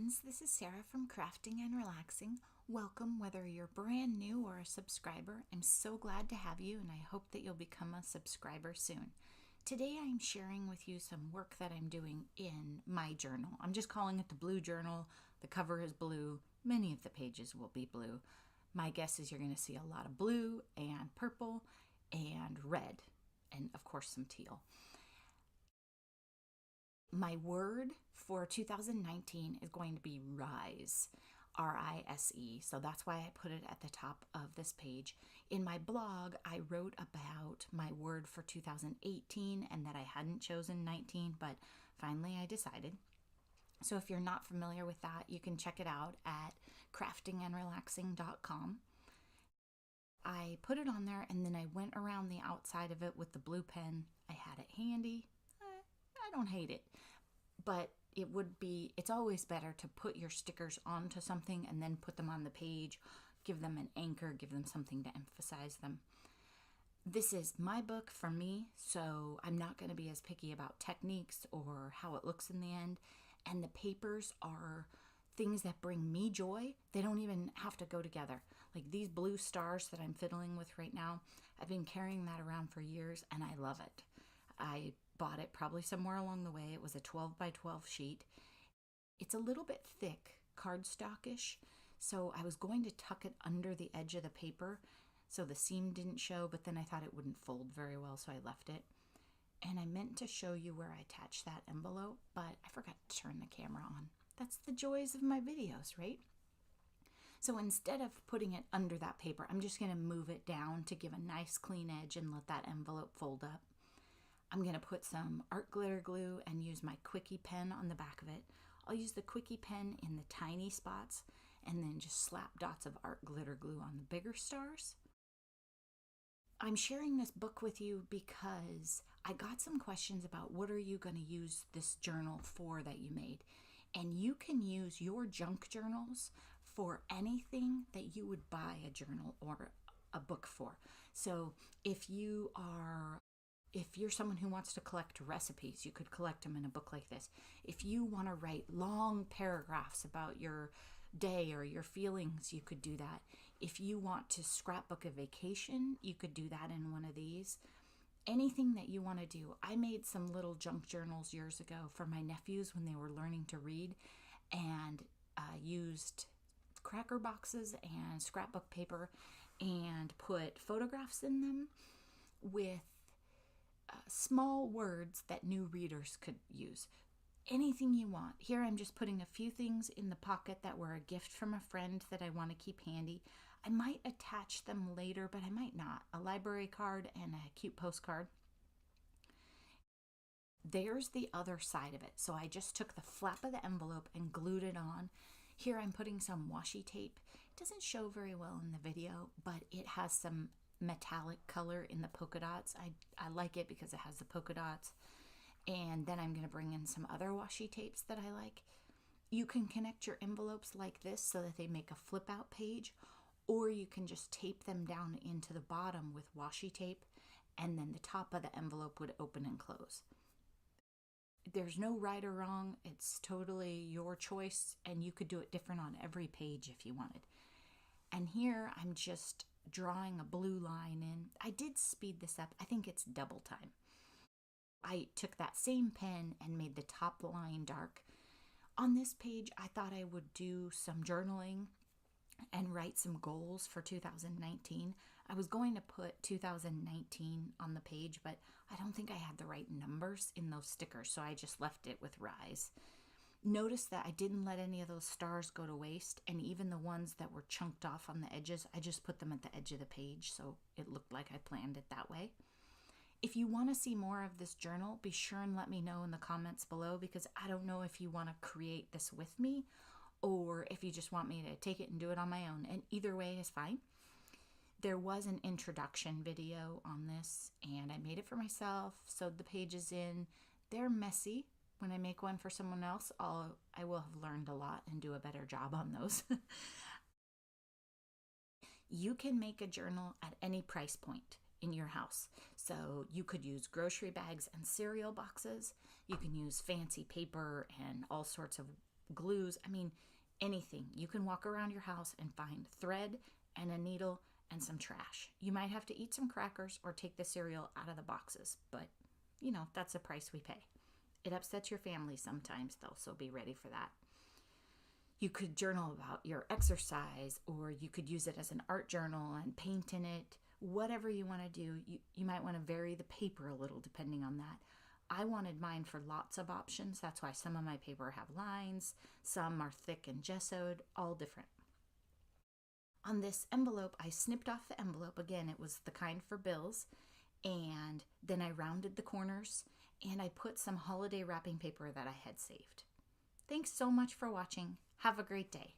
friends, this is Sarah from Crafting and Relaxing. Welcome, whether you're brand new or a subscriber. I'm so glad to have you, and I hope that you'll become a subscriber soon. Today I'm sharing with you some work that I'm doing in my journal. I'm just calling it the Blue Journal. The cover is blue. Many of the pages will be blue. My guess is you're going to see a lot of blue and purple and red, and of course some teal. My word for 2019 is going to be rise, R-I-S-E. So that's why I put it at the top of this page. In my blog, I wrote about my word for 2018 and that I hadn't chosen 19, but finally I decided. So if you're not familiar with that, you can check it out at craftingandrelaxing.com. I put it on there and then I went around the outside of it with the blue pen. I had it handy. I don't hate it, but it's always better to put your stickers onto something and then put them on the page, give them an anchor, give them something to emphasize them. This is my book for me, so I'm not going to be as picky about techniques or how it looks in the end. And the papers are things that bring me joy. They don't even have to go together. Like these blue stars that I'm fiddling with right now, I've been carrying that around for years and I love it. I bought it probably somewhere along the way. It was a 12 by 12 sheet. It's a little bit thick, cardstockish, so I was going to tuck it under the edge of the paper so the seam didn't show, but then I thought it wouldn't fold very well, so I left it. And I meant to show you where I attached that envelope, but I forgot to turn the camera on. That's the joys of my videos, right? So instead of putting it under that paper, I'm just going to move it down to give a nice clean edge and let that envelope fold up. I'm going to put some art glitter glue and use my Quickie pen on the back of it. I'll use the Quickie pen in the tiny spots and then just slap dots of art glitter glue on the bigger stars. I'm sharing this book with you because I got some questions about what are you going to use this journal for that you made. And you can use your junk journals for anything that you would buy a journal or a book for. So if you're someone who wants to collect recipes, you could collect them in a book like this. If you want to write long paragraphs about your day or your feelings, you could do that. If you want to scrapbook a vacation, you could do that in one of these. Anything that you want to do. I made some little junk journals years ago for my nephews when they were learning to read, and used cracker boxes and scrapbook paper and put photographs in them with small words that new readers could use. Anything you want. Here I'm just putting a few things in the pocket that were a gift from a friend that I want to keep handy. I might attach them later, but I might not. A library card and a cute postcard. There's the other side of it. So I just took the flap of the envelope and glued it on. Here I'm putting some washi tape. It doesn't show very well in the video, but it has some metallic color in the polka dots. I like it because it has the polka dots. And then I'm going to bring in some other washi tapes that I like. You can connect your envelopes like this so that they make a flip out page, or you can just tape them down into the bottom with washi tape, and then the top of the envelope would open and close. There's no right or wrong. It's totally your choice, and you could do it different on every page if you wanted. And here I'm just drawing a blue line in. I did speed this up. I think it's double time. I took that same pen and made the top line dark. On this page, I thought I would do some journaling and write some goals for 2019. I was going to put 2019 on the page, but I don't think I had the right numbers in those stickers, so I just left it with rise. Notice that I didn't let any of those stars go to waste, and even the ones that were chunked off on the edges, I just put them at the edge of the page, so it looked like I planned it that way. If you want to see more of this journal, be sure and let me know in the comments below, because I don't know if you want to create this with me or if you just want me to take it and do it on my own, and either way is fine. There was an introduction video on this, and I made it for myself, sewed the pages in. They're messy. When I make one for someone else, I will have learned a lot and do a better job on those. You can make a journal at any price point in your house. So you could use grocery bags and cereal boxes. You can use fancy paper and all sorts of glues. I mean, anything. You can walk around your house and find thread and a needle and some trash. You might have to eat some crackers or take the cereal out of the boxes, but that's the price we pay. It upsets your family sometimes, though, so be ready for that. You could journal about your exercise, or you could use it as an art journal and paint in it. Whatever you want to do, you might want to vary the paper a little depending on that. I wanted mine for lots of options. That's why some of my paper have lines, some are thick and gessoed, all different. On this envelope, I snipped off the envelope. Again, it was the kind for bills. And then I rounded the corners and I put some holiday wrapping paper that I had saved. Thanks so much for watching. Have a great day.